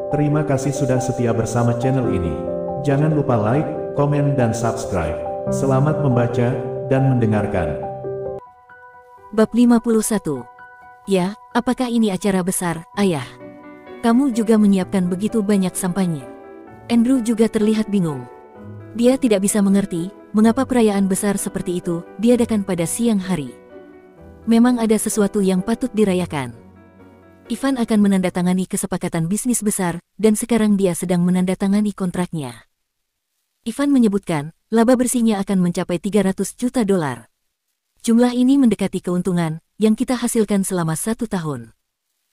Terima kasih sudah setia bersama channel ini. Jangan lupa like, komen, dan subscribe. Selamat membaca dan mendengarkan. Bab 51. Ya, apakah ini acara besar, Ayah? Kamu juga menyiapkan begitu banyak sampahnya. Andrew juga terlihat bingung. Dia tidak bisa mengerti mengapa perayaan besar seperti itu diadakan pada siang hari. Memang ada sesuatu yang patut dirayakan. Ivan akan menandatangani kesepakatan bisnis besar, dan sekarang dia sedang menandatangani kontraknya. Ivan menyebutkan, laba bersihnya akan mencapai 300 juta dolar. Jumlah ini mendekati keuntungan yang kita hasilkan selama 1 tahun.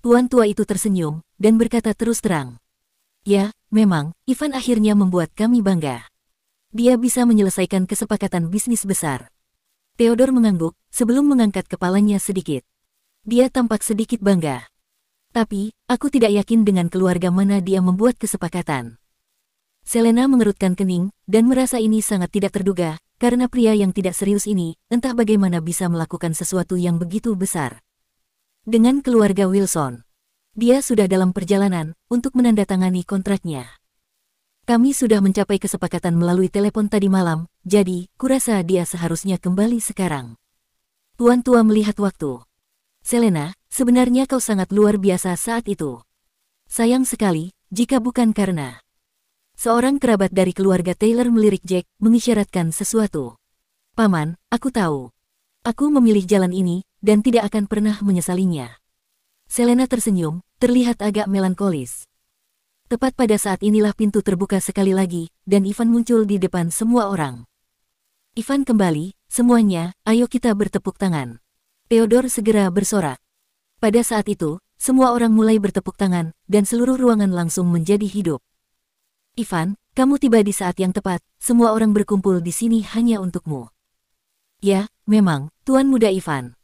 Tuan tua itu tersenyum, dan berkata terus terang. Ya, memang, Ivan akhirnya membuat kami bangga. Dia bisa menyelesaikan kesepakatan bisnis besar. Theodore mengangguk, sebelum mengangkat kepalanya sedikit. Dia tampak sedikit bangga. Tapi, aku tidak yakin dengan keluarga mana dia membuat kesepakatan. Selena mengerutkan kening, dan merasa ini sangat tidak terduga, karena pria yang tidak serius ini, entah bagaimana bisa melakukan sesuatu yang begitu besar. Dengan keluarga Wilson, dia sudah dalam perjalanan untuk menandatangani kontraknya. Kami sudah mencapai kesepakatan melalui telepon tadi malam, jadi, kurasa dia seharusnya kembali sekarang. Tuan tua melihat waktu. Selena, sebenarnya kau sangat luar biasa saat itu. Sayang sekali, jika bukan karena... Seorang kerabat dari keluarga Taylor melirik Jack, mengisyaratkan sesuatu. Paman, aku tahu. Aku memilih jalan ini, dan tidak akan pernah menyesalinya. Selena tersenyum, terlihat agak melankolis. Tepat pada saat inilah pintu terbuka sekali lagi, dan Ivan muncul di depan semua orang. Ivan kembali, semuanya, ayo kita bertepuk tangan. Theodore segera bersorak. Pada saat itu, semua orang mulai bertepuk tangan, dan seluruh ruangan langsung menjadi hidup. Ivan, kamu tiba di saat yang tepat, semua orang berkumpul di sini hanya untukmu. Ya, memang, Tuan Muda Ivan.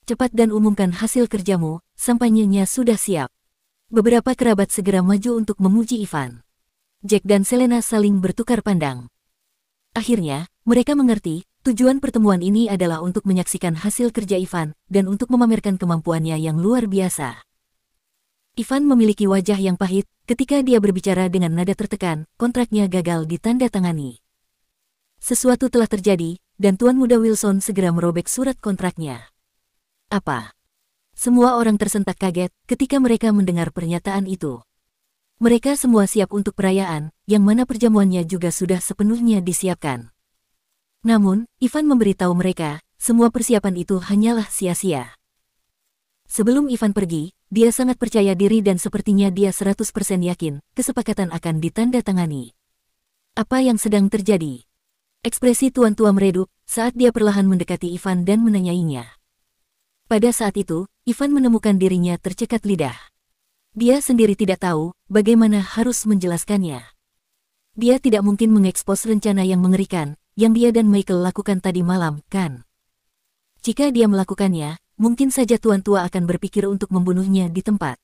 Cepat dan umumkan hasil kerjamu, sampainya sudah siap. Beberapa kerabat segera maju untuk memuji Ivan. Jack dan Selena saling bertukar pandang. Akhirnya, mereka mengerti, tujuan pertemuan ini adalah untuk menyaksikan hasil kerja Ivan, dan untuk memamerkan kemampuannya yang luar biasa. Ivan memiliki wajah yang pahit, ketika dia berbicara dengan nada tertekan, kontraknya gagal ditandatangani. Sesuatu telah terjadi, dan Tuan Muda Wilson segera merobek surat kontraknya. Apa? Semua orang tersentak kaget ketika mereka mendengar pernyataan itu. Mereka semua siap untuk perayaan, yang mana perjamuannya juga sudah sepenuhnya disiapkan. Namun, Ivan memberitahu mereka, semua persiapan itu hanyalah sia-sia. Sebelum Ivan pergi, dia sangat percaya diri dan sepertinya dia 100% yakin, kesepakatan akan ditandatangani. Apa yang sedang terjadi? Ekspresi tuan tua meredup, saat dia perlahan mendekati Ivan dan menanyainya. Pada saat itu, Ivan menemukan dirinya tercekat lidah. Dia sendiri tidak tahu, bagaimana harus menjelaskannya. Dia tidak mungkin mengekspos rencana yang mengerikan, yang dia dan Michael lakukan tadi malam, kan? Jika dia melakukannya, mungkin saja tuan tua akan berpikir untuk membunuhnya di tempat.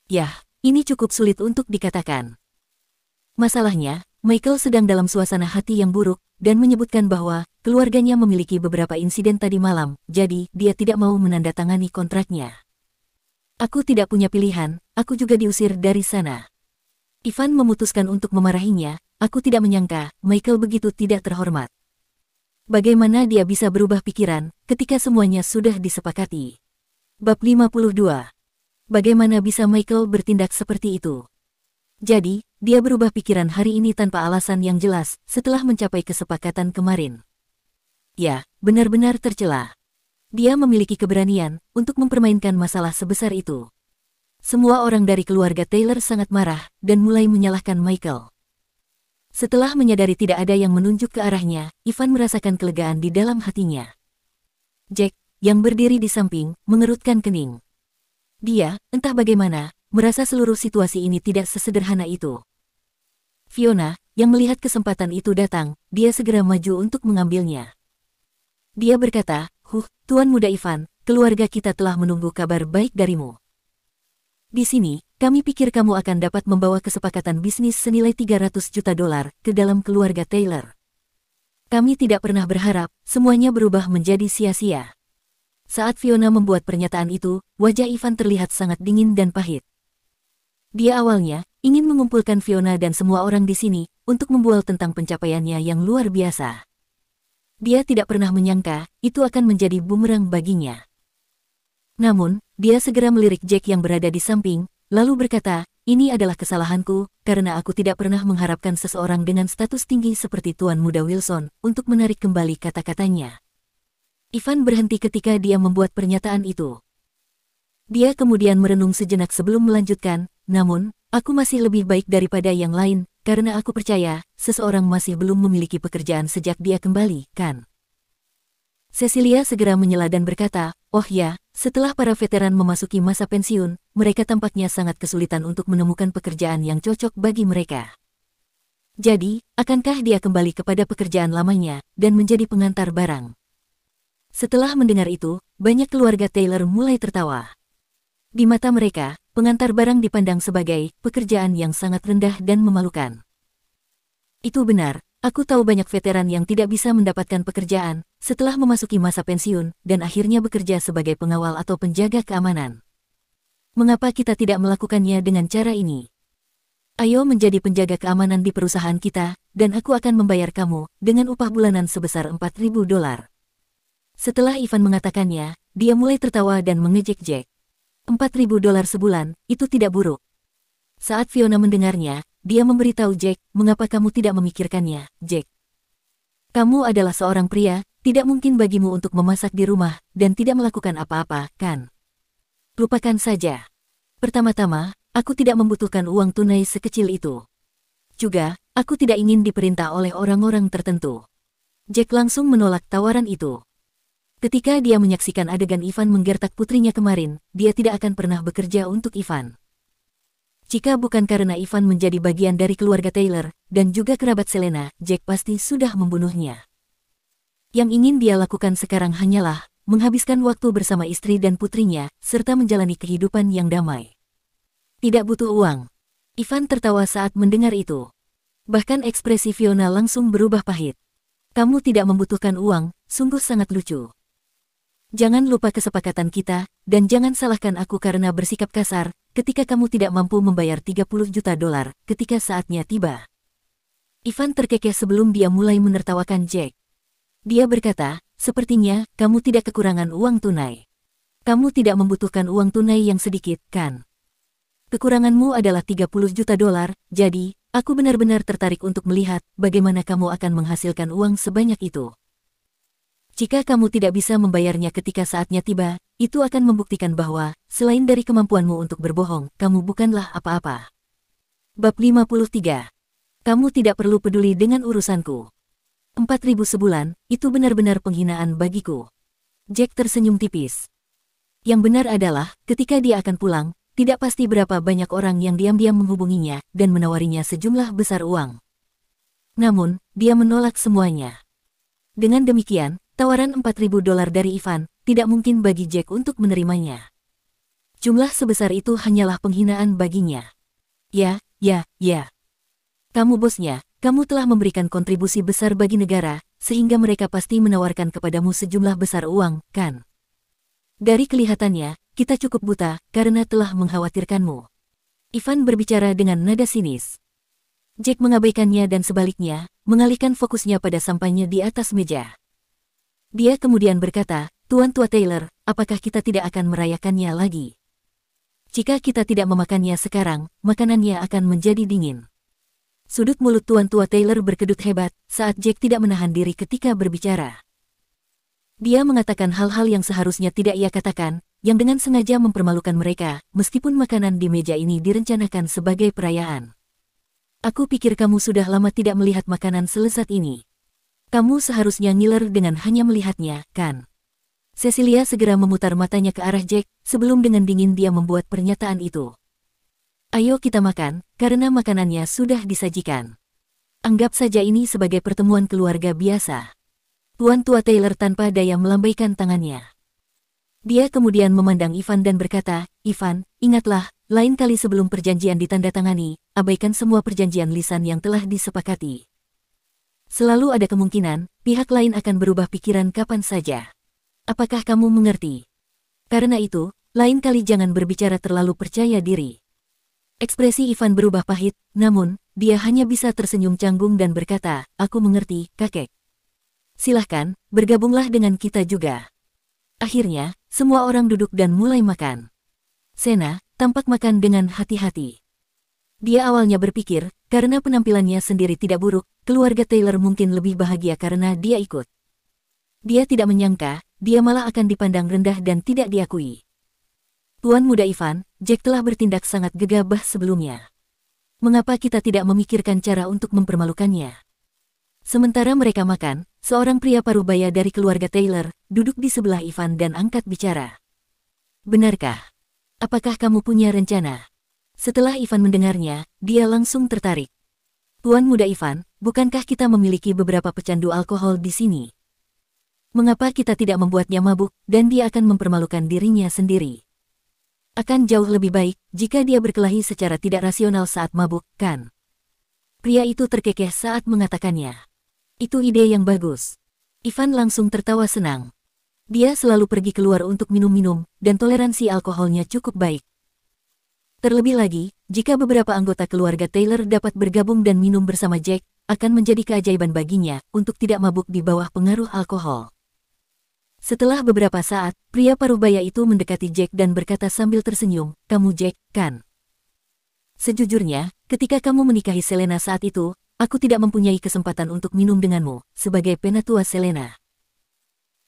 Yah, ini cukup sulit untuk dikatakan. Masalahnya, Michael sedang dalam suasana hati yang buruk, dan menyebutkan bahwa keluarganya memiliki beberapa insiden tadi malam, jadi dia tidak mau menandatangani kontraknya. Aku tidak punya pilihan, aku juga diusir dari sana. Ivan memutuskan untuk memarahinya. Aku tidak menyangka, Michael begitu tidak terhormat. Bagaimana dia bisa berubah pikiran, ketika semuanya sudah disepakati? Bab 52. Bagaimana bisa Michael bertindak seperti itu? Jadi, dia berubah pikiran hari ini tanpa alasan yang jelas, setelah mencapai kesepakatan kemarin. Ya, benar-benar tercela. Dia memiliki keberanian, untuk mempermainkan masalah sebesar itu. Semua orang dari keluarga Taylor sangat marah, dan mulai menyalahkan Michael. Setelah menyadari tidak ada yang menunjuk ke arahnya, Ivan merasakan kelegaan di dalam hatinya. Jack, yang berdiri di samping, mengerutkan kening. Dia, entah bagaimana, merasa seluruh situasi ini tidak sesederhana itu. Fiona, yang melihat kesempatan itu datang, dia segera maju untuk mengambilnya. Dia berkata, Tuan Muda Ivan, keluarga kita telah menunggu kabar baik darimu. Di sini, kami pikir kamu akan dapat membawa kesepakatan bisnis senilai 300 juta dolar ke dalam keluarga Taylor. Kami tidak pernah berharap semuanya berubah menjadi sia-sia. Saat Fiona membuat pernyataan itu, wajah Ivan terlihat sangat dingin dan pahit. Dia awalnya ingin mengumpulkan Fiona dan semua orang di sini untuk membual tentang pencapaiannya yang luar biasa. Dia tidak pernah menyangka itu akan menjadi bumerang baginya. Namun, dia segera melirik Jack yang berada di samping, lalu berkata, "Ini adalah kesalahanku, karena aku tidak pernah mengharapkan seseorang dengan status tinggi seperti Tuan Muda Wilson untuk menarik kembali kata-katanya." Ivan berhenti ketika dia membuat pernyataan itu. Dia kemudian merenung sejenak sebelum melanjutkan, "Namun, aku masih lebih baik daripada yang lain, karena aku percaya, seseorang masih belum memiliki pekerjaan sejak dia kembali, kan?" Cecilia segera menyela dan berkata, "Oh ya, setelah para veteran memasuki masa pensiun, mereka tampaknya sangat kesulitan untuk menemukan pekerjaan yang cocok bagi mereka. Jadi, akankah dia kembali kepada pekerjaan lamanya, dan menjadi pengantar barang?" Setelah mendengar itu, banyak keluarga Taylor mulai tertawa. Di mata mereka, pengantar barang dipandang sebagai pekerjaan yang sangat rendah dan memalukan. Itu benar, aku tahu banyak veteran yang tidak bisa mendapatkan pekerjaan setelah memasuki masa pensiun dan akhirnya bekerja sebagai pengawal atau penjaga keamanan. Mengapa kita tidak melakukannya dengan cara ini? Ayo menjadi penjaga keamanan di perusahaan kita, dan aku akan membayar kamu dengan upah bulanan sebesar $4.000. Setelah Ivan mengatakannya, dia mulai tertawa dan mengejek Jack. $4.000 sebulan, itu tidak buruk. Saat Fiona mendengarnya, dia memberitahu Jack, "Mengapa kamu tidak memikirkannya, Jack? Kamu adalah seorang pria, tidak mungkin bagimu untuk memasak di rumah, dan tidak melakukan apa-apa, kan? Lupakan saja. Pertama-tama, aku tidak membutuhkan uang tunai sekecil itu. Juga, aku tidak ingin diperintah oleh orang-orang tertentu." Jack langsung menolak tawaran itu. Ketika dia menyaksikan adegan Ivan menggertak putrinya kemarin, dia tidak akan pernah bekerja untuk Ivan. Jika bukan karena Ivan menjadi bagian dari keluarga Taylor, dan juga kerabat Selena, Jack pasti sudah membunuhnya. Yang ingin dia lakukan sekarang hanyalah menghabiskan waktu bersama istri dan putrinya, serta menjalani kehidupan yang damai. Tidak butuh uang. Ivan tertawa saat mendengar itu. Bahkan ekspresi Fiona langsung berubah pahit. "Kamu tidak membutuhkan uang, sungguh sangat lucu. Jangan lupa kesepakatan kita, dan jangan salahkan aku karena bersikap kasar, ketika kamu tidak mampu membayar $30 juta ketika saatnya tiba." Ivan terkekeh sebelum dia mulai menertawakan Jack. Dia berkata, "Sepertinya, kamu tidak kekurangan uang tunai. Kamu tidak membutuhkan uang tunai yang sedikit, kan? Kekuranganmu adalah $30 juta, jadi, aku benar-benar tertarik untuk melihat bagaimana kamu akan menghasilkan uang sebanyak itu. Jika kamu tidak bisa membayarnya ketika saatnya tiba, itu akan membuktikan bahwa, selain dari kemampuanmu untuk berbohong, kamu bukanlah apa-apa." Bab 53. Kamu tidak perlu peduli dengan urusanku. 4.000 sebulan, itu benar-benar penghinaan bagiku. Jack tersenyum tipis. Yang benar adalah, ketika dia akan pulang, tidak pasti berapa banyak orang yang diam-diam menghubunginya dan menawarinya sejumlah besar uang. Namun, dia menolak semuanya. Dengan demikian, tawaran $4.000 dari Ivan tidak mungkin bagi Jack untuk menerimanya. Jumlah sebesar itu hanyalah penghinaan baginya. Ya. Kamu bosnya, kamu telah memberikan kontribusi besar bagi negara, sehingga mereka pasti menawarkan kepadamu sejumlah besar uang, kan? Dari kelihatannya, kita cukup buta karena telah mengkhawatirkanmu." Ivan berbicara dengan nada sinis. Jack mengabaikannya dan sebaliknya, mengalihkan fokusnya pada sampahnya di atas meja. Dia kemudian berkata, "Tuan Tua Taylor, apakah kita tidak akan merayakannya lagi? Jika kita tidak memakannya sekarang, makanannya akan menjadi dingin." Sudut mulut Tuan Tua Taylor berkedut hebat saat Jack tidak menahan diri ketika berbicara. Dia mengatakan hal-hal yang seharusnya tidak ia katakan, yang dengan sengaja mempermalukan mereka, meskipun makanan di meja ini direncanakan sebagai perayaan. "Aku pikir kamu sudah lama tidak melihat makanan selezat ini. Kamu seharusnya ngiler dengan hanya melihatnya, kan?" Cecilia segera memutar matanya ke arah Jack, sebelum dengan dingin dia membuat pernyataan itu. "Ayo kita makan, karena makanannya sudah disajikan. Anggap saja ini sebagai pertemuan keluarga biasa." Tuan Tua Taylor tanpa daya melambaikan tangannya. Dia kemudian memandang Ivan dan berkata, "Ivan, ingatlah, lain kali sebelum perjanjian ditandatangani, abaikan semua perjanjian lisan yang telah disepakati. Selalu ada kemungkinan, pihak lain akan berubah pikiran kapan saja. Apakah kamu mengerti? Karena itu, lain kali jangan berbicara terlalu percaya diri." Ekspresi Ivan berubah pahit, namun, dia hanya bisa tersenyum canggung dan berkata, "Aku mengerti, kakek. Silahkan, bergabunglah dengan kita juga." Akhirnya, semua orang duduk dan mulai makan. Sena tampak makan dengan hati-hati. Dia awalnya berpikir, karena penampilannya sendiri tidak buruk, keluarga Taylor mungkin lebih bahagia karena dia ikut. Dia tidak menyangka, dia malah akan dipandang rendah dan tidak diakui. Tuan muda Ivan, Jack telah bertindak sangat gegabah sebelumnya. Mengapa kita tidak memikirkan cara untuk mempermalukannya? Sementara mereka makan, seorang pria parubaya dari keluarga Taylor duduk di sebelah Ivan dan angkat bicara. "Benarkah? Apakah kamu punya rencana?" Setelah Ivan mendengarnya, dia langsung tertarik. "Tuan muda Ivan, bukankah kita memiliki beberapa pecandu alkohol di sini? Mengapa kita tidak membuatnya mabuk dan dia akan mempermalukan dirinya sendiri? Akan jauh lebih baik jika dia berkelahi secara tidak rasional saat mabuk, kan?" Pria itu terkekeh saat mengatakannya. "Itu ide yang bagus." Ivan langsung tertawa senang. Dia selalu pergi keluar untuk minum-minum, dan toleransi alkoholnya cukup baik. Terlebih lagi, jika beberapa anggota keluarga Taylor dapat bergabung dan minum bersama Jack, akan menjadi keajaiban baginya untuk tidak mabuk di bawah pengaruh alkohol. Setelah beberapa saat, pria parubaya itu mendekati Jack dan berkata sambil tersenyum, "Kamu Jack, kan? Sejujurnya, ketika kamu menikahi Selena saat itu, aku tidak mempunyai kesempatan untuk minum denganmu, sebagai penatua Selena.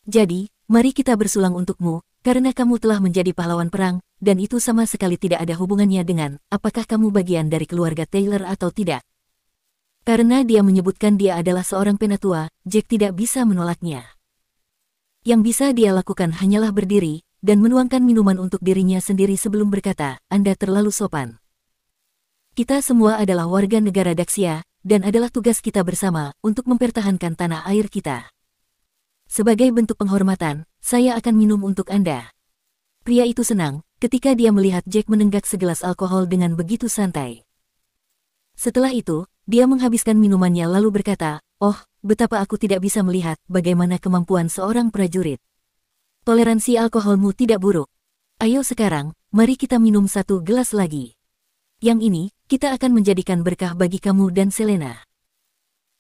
Jadi, mari kita bersulang untukmu, karena kamu telah menjadi pahlawan perang, dan itu sama sekali tidak ada hubungannya dengan apakah kamu bagian dari keluarga Taylor atau tidak." Karena dia menyebutkan dia adalah seorang penatua, Jack tidak bisa menolaknya. Yang bisa dia lakukan hanyalah berdiri, dan menuangkan minuman untuk dirinya sendiri sebelum berkata, "Anda terlalu sopan. Kita semua adalah warga negara Daxia, dan adalah tugas kita bersama untuk mempertahankan tanah air kita. Sebagai bentuk penghormatan, saya akan minum untuk Anda." Pria itu senang ketika dia melihat Jack menenggak segelas alkohol dengan begitu santai. Setelah itu, dia menghabiskan minumannya lalu berkata, "Oh, betapa aku tidak bisa melihat bagaimana kemampuan seorang prajurit. Toleransi alkoholmu tidak buruk. Ayo sekarang, mari kita minum satu gelas lagi. Yang ini, kita akan menjadikan berkah bagi kamu dan Selena.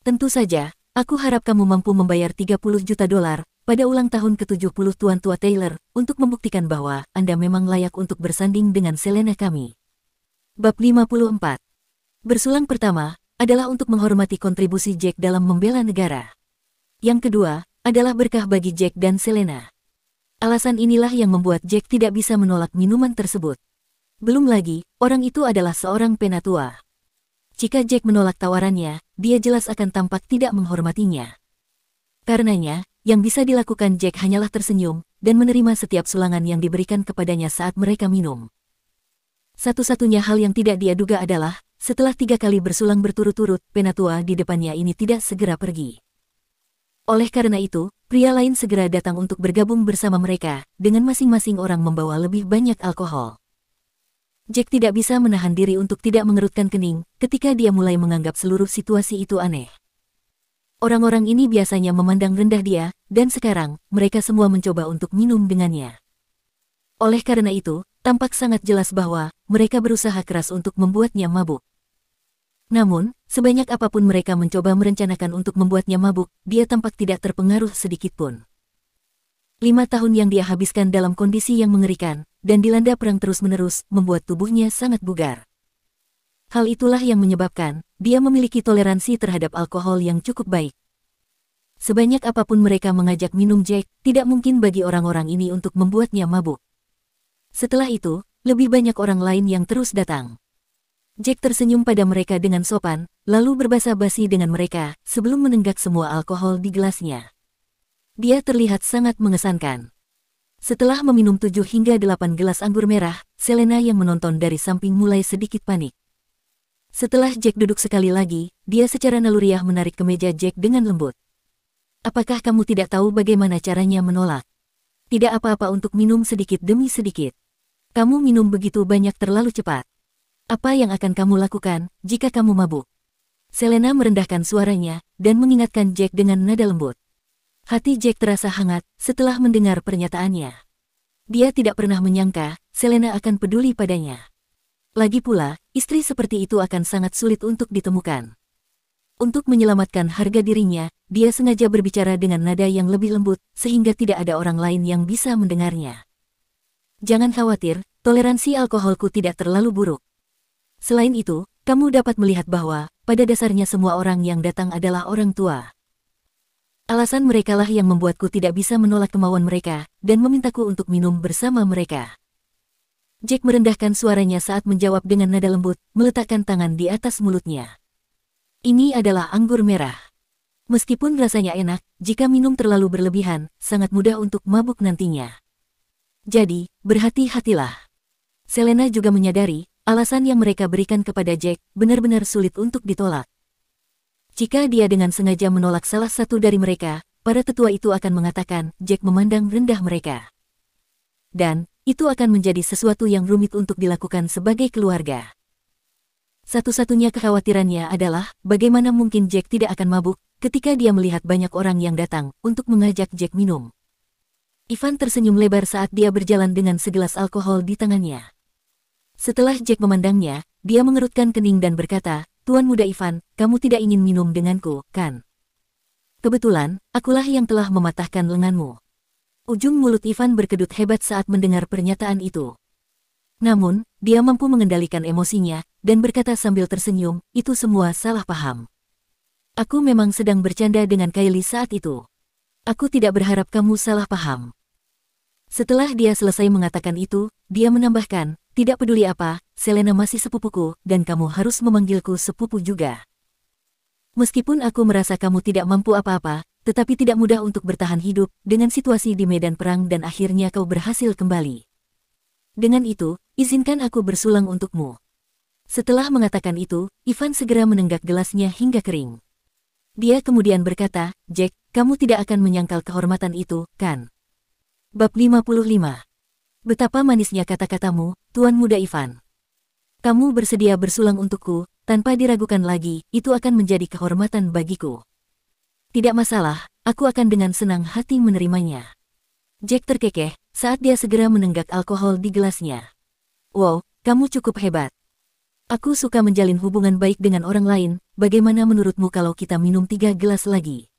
Tentu saja, aku harap kamu mampu membayar $30 juta pada ulang tahun ke-70 Tuan Tua Taylor untuk membuktikan bahwa Anda memang layak untuk bersanding dengan Selena kami." Bab 54. Bersulang pertama adalah untuk menghormati kontribusi Jack dalam membela negara. Yang kedua adalah berkah bagi Jack dan Selena. Alasan inilah yang membuat Jack tidak bisa menolak minuman tersebut. Belum lagi, orang itu adalah seorang penatua. Jika Jack menolak tawarannya, dia jelas akan tampak tidak menghormatinya. Karenanya, yang bisa dilakukan Jack hanyalah tersenyum dan menerima setiap sulangan yang diberikan kepadanya saat mereka minum. Satu-satunya hal yang tidak dia duga adalah, setelah 3 kali bersulang berturut-turut, penatua di depannya ini tidak segera pergi. Oleh karena itu, pria lain segera datang untuk bergabung bersama mereka, dengan masing-masing orang membawa lebih banyak alkohol. Jack tidak bisa menahan diri untuk tidak mengerutkan kening ketika dia mulai menganggap seluruh situasi itu aneh. Orang-orang ini biasanya memandang rendah dia, dan sekarang, mereka semua mencoba untuk minum dengannya. Oleh karena itu, tampak sangat jelas bahwa mereka berusaha keras untuk membuatnya mabuk. Namun, sebanyak apapun mereka mencoba merencanakan untuk membuatnya mabuk, dia tampak tidak terpengaruh sedikitpun. 5 tahun yang dia habiskan dalam kondisi yang mengerikan, dan dilanda perang terus-menerus, membuat tubuhnya sangat bugar. Hal itulah yang menyebabkan dia memiliki toleransi terhadap alkohol yang cukup baik. Sebanyak apapun mereka mengajak minum Jack, tidak mungkin bagi orang-orang ini untuk membuatnya mabuk. Setelah itu, lebih banyak orang lain yang terus datang. Jack tersenyum pada mereka dengan sopan, lalu berbasa-basi dengan mereka sebelum menenggak semua alkohol di gelasnya. Dia terlihat sangat mengesankan. Setelah meminum 7 hingga 8 gelas anggur merah, Selena yang menonton dari samping mulai sedikit panik. Setelah Jack duduk sekali lagi, dia secara naluriah menarik kemeja Jack dengan lembut. "Apakah kamu tidak tahu bagaimana caranya menolak? Tidak apa-apa untuk minum sedikit demi sedikit. Kamu minum begitu banyak terlalu cepat. Apa yang akan kamu lakukan jika kamu mabuk?" Selena merendahkan suaranya dan mengingatkan Jack dengan nada lembut. Hati Jack terasa hangat setelah mendengar pernyataannya. Dia tidak pernah menyangka Selena akan peduli padanya. Lagi pula, istri seperti itu akan sangat sulit untuk ditemukan. Untuk menyelamatkan harga dirinya, dia sengaja berbicara dengan nada yang lebih lembut, sehingga tidak ada orang lain yang bisa mendengarnya. Jangan khawatir, toleransi alkoholku tidak terlalu buruk. Selain itu, kamu dapat melihat bahwa, pada dasarnya semua orang yang datang adalah orang tua. Alasan merekalah yang membuatku tidak bisa menolak kemauan mereka, dan memintaku untuk minum bersama mereka. Jack merendahkan suaranya saat menjawab dengan nada lembut, meletakkan tangan di atas mulutnya. Ini adalah anggur merah. Meskipun rasanya enak, jika minum terlalu berlebihan, sangat mudah untuk mabuk nantinya. Jadi, berhati-hatilah. Selena juga menyadari, alasan yang mereka berikan kepada Jack benar-benar sulit untuk ditolak. Jika dia dengan sengaja menolak salah satu dari mereka, para tetua itu akan mengatakan Jack memandang rendah mereka. Dan, itu akan menjadi sesuatu yang rumit untuk dilakukan sebagai keluarga. Satu-satunya kekhawatirannya adalah, bagaimana mungkin Jack tidak akan mabuk ketika dia melihat banyak orang yang datang untuk mengajak Jack minum. Ivan tersenyum lebar saat dia berjalan dengan segelas alkohol di tangannya. Setelah Jack memandangnya, dia mengerutkan kening dan berkata, Tuan Muda Ivan, kamu tidak ingin minum denganku, kan? Kebetulan, akulah yang telah mematahkan lenganmu. Ujung mulut Ivan berkedut hebat saat mendengar pernyataan itu. Namun, dia mampu mengendalikan emosinya, dan berkata sambil tersenyum, itu semua salah paham. Aku memang sedang bercanda dengan Kylie saat itu. Aku tidak berharap kamu salah paham. Setelah dia selesai mengatakan itu, dia menambahkan, tidak peduli apa, Selena masih sepupuku, dan kamu harus memanggilku sepupu juga. Meskipun aku merasa kamu tidak mampu apa-apa, tetapi tidak mudah untuk bertahan hidup dengan situasi di medan perang dan akhirnya kau berhasil kembali. Dengan itu, izinkan aku bersulang untukmu. Setelah mengatakan itu, Ivan segera menenggak gelasnya hingga kering. Dia kemudian berkata, Jack, kamu tidak akan menyangkal kehormatan itu, kan? Bab 55. Betapa manisnya kata-katamu, Tuan Muda Ivan. Kamu bersedia bersulang untukku, tanpa diragukan lagi, itu akan menjadi kehormatan bagiku. Tidak masalah, aku akan dengan senang hati menerimanya. Jack terkekeh, saat dia segera menenggak alkohol di gelasnya. Wow, kamu cukup hebat. Aku suka menjalin hubungan baik dengan orang lain, bagaimana menurutmu kalau kita minum 3 gelas lagi?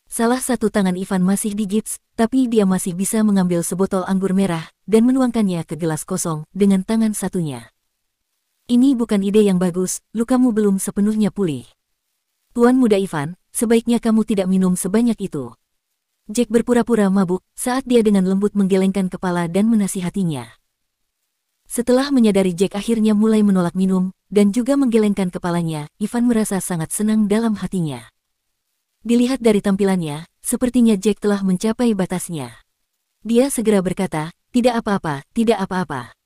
Salah satu tangan Ivan masih digips, tapi dia masih bisa mengambil sebotol anggur merah dan menuangkannya ke gelas kosong dengan tangan satunya. Ini bukan ide yang bagus, lukamu belum sepenuhnya pulih. Tuan Muda Ivan, sebaiknya kamu tidak minum sebanyak itu. Jack berpura-pura mabuk saat dia dengan lembut menggelengkan kepala dan menasihatinya. Setelah menyadari Jack akhirnya mulai menolak minum dan juga menggelengkan kepalanya, Ivan merasa sangat senang dalam hatinya. Dilihat dari tampilannya, sepertinya Jack telah mencapai batasnya. Dia segera berkata, tidak apa-apa, tidak apa-apa.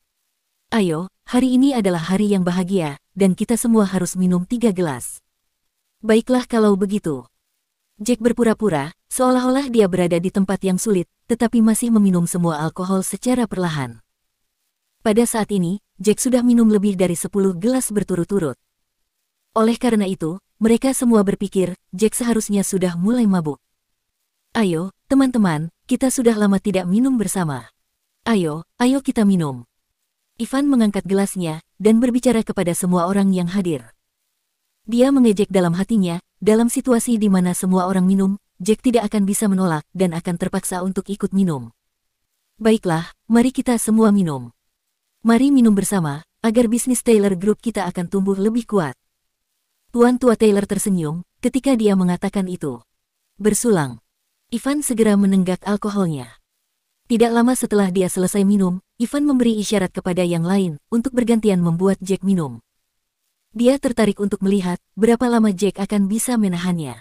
Ayo, hari ini adalah hari yang bahagia, dan kita semua harus minum 3 gelas. Baiklah kalau begitu. Jack berpura-pura, seolah-olah dia berada di tempat yang sulit, tetapi masih meminum semua alkohol secara perlahan. Pada saat ini, Jack sudah minum lebih dari 10 gelas berturut-turut. Oleh karena itu, mereka semua berpikir, Jack seharusnya sudah mulai mabuk. Ayo, teman-teman, kita sudah lama tidak minum bersama. Ayo kita minum. Ivan mengangkat gelasnya, dan berbicara kepada semua orang yang hadir. Dia mengejek dalam hatinya, dalam situasi di mana semua orang minum, Jack tidak akan bisa menolak dan akan terpaksa untuk ikut minum. Baiklah, mari kita semua minum. Mari minum bersama, agar bisnis Taylor Group kita akan tumbuh lebih kuat. Tuan Tua Taylor tersenyum ketika dia mengatakan itu. Bersulang. Ivan segera menenggak alkoholnya. Tidak lama setelah dia selesai minum, Ivan memberi isyarat kepada yang lain untuk bergantian membuat Jack minum. Dia tertarik untuk melihat berapa lama Jack akan bisa menahannya.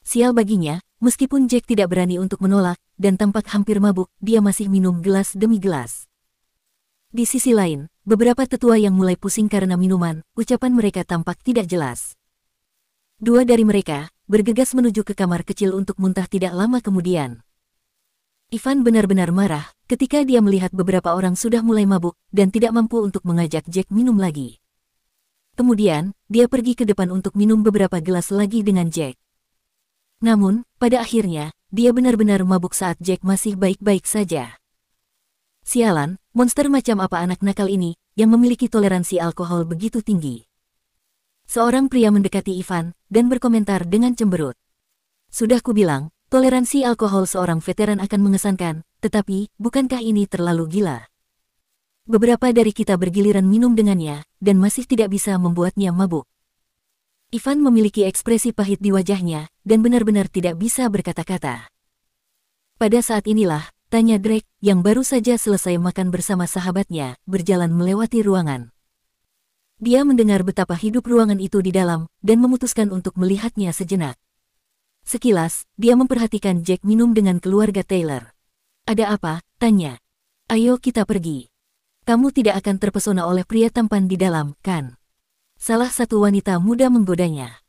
Sial baginya, meskipun Jack tidak berani untuk menolak dan tampak hampir mabuk, dia masih minum gelas demi gelas. Di sisi lain, beberapa tetua yang mulai pusing karena minuman, ucapan mereka tampak tidak jelas. 2 dari mereka bergegas menuju ke kamar kecil untuk muntah tidak lama kemudian. Ivan benar-benar marah ketika dia melihat beberapa orang sudah mulai mabuk dan tidak mampu untuk mengajak Jack minum lagi. Kemudian, dia pergi ke depan untuk minum beberapa gelas lagi dengan Jack. Namun, pada akhirnya, dia benar-benar mabuk saat Jack masih baik-baik saja. Sialan, monster macam apa anak nakal ini, yang memiliki toleransi alkohol begitu tinggi. Seorang pria mendekati Ivan, dan berkomentar dengan cemberut. Sudah kubilang, toleransi alkohol seorang veteran akan mengesankan, tetapi, bukankah ini terlalu gila? Beberapa dari kita bergiliran minum dengannya, dan masih tidak bisa membuatnya mabuk. Ivan memiliki ekspresi pahit di wajahnya, dan benar-benar tidak bisa berkata-kata. Pada saat inilah, tanya Drake, yang baru saja selesai makan bersama sahabatnya, berjalan melewati ruangan. Dia mendengar betapa hidup ruangan itu di dalam, dan memutuskan untuk melihatnya sejenak. Sekilas, dia memperhatikan Jack minum dengan keluarga Taylor. Ada apa? Tanya. Ayo kita pergi. Kamu tidak akan terpesona oleh pria tampan di dalam, kan? Salah satu wanita muda menggodanya.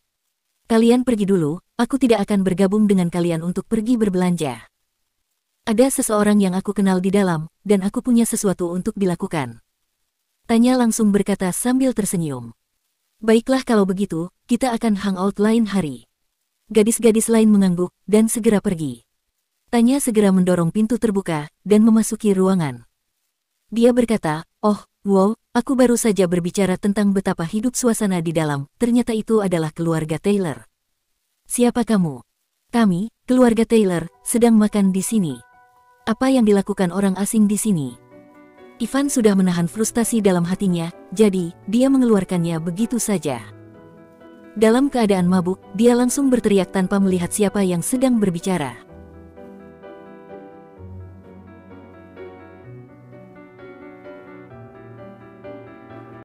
Kalian pergi dulu, aku tidak akan bergabung dengan kalian untuk pergi berbelanja. Ada seseorang yang aku kenal di dalam, dan aku punya sesuatu untuk dilakukan. Tanya langsung berkata sambil tersenyum. Baiklah kalau begitu, kita akan hangout lain hari. Gadis-gadis lain mengangguk, dan segera pergi. Tanya segera mendorong pintu terbuka, dan memasuki ruangan. Dia berkata, oh, wow, aku baru saja berbicara tentang betapa hidup suasana di dalam, ternyata itu adalah keluarga Taylor. Siapa kamu? Kami, keluarga Taylor, sedang makan di sini. Apa yang dilakukan orang asing di sini? Ivan sudah menahan frustasi dalam hatinya, jadi dia mengeluarkannya begitu saja. Dalam keadaan mabuk, dia langsung berteriak tanpa melihat siapa yang sedang berbicara.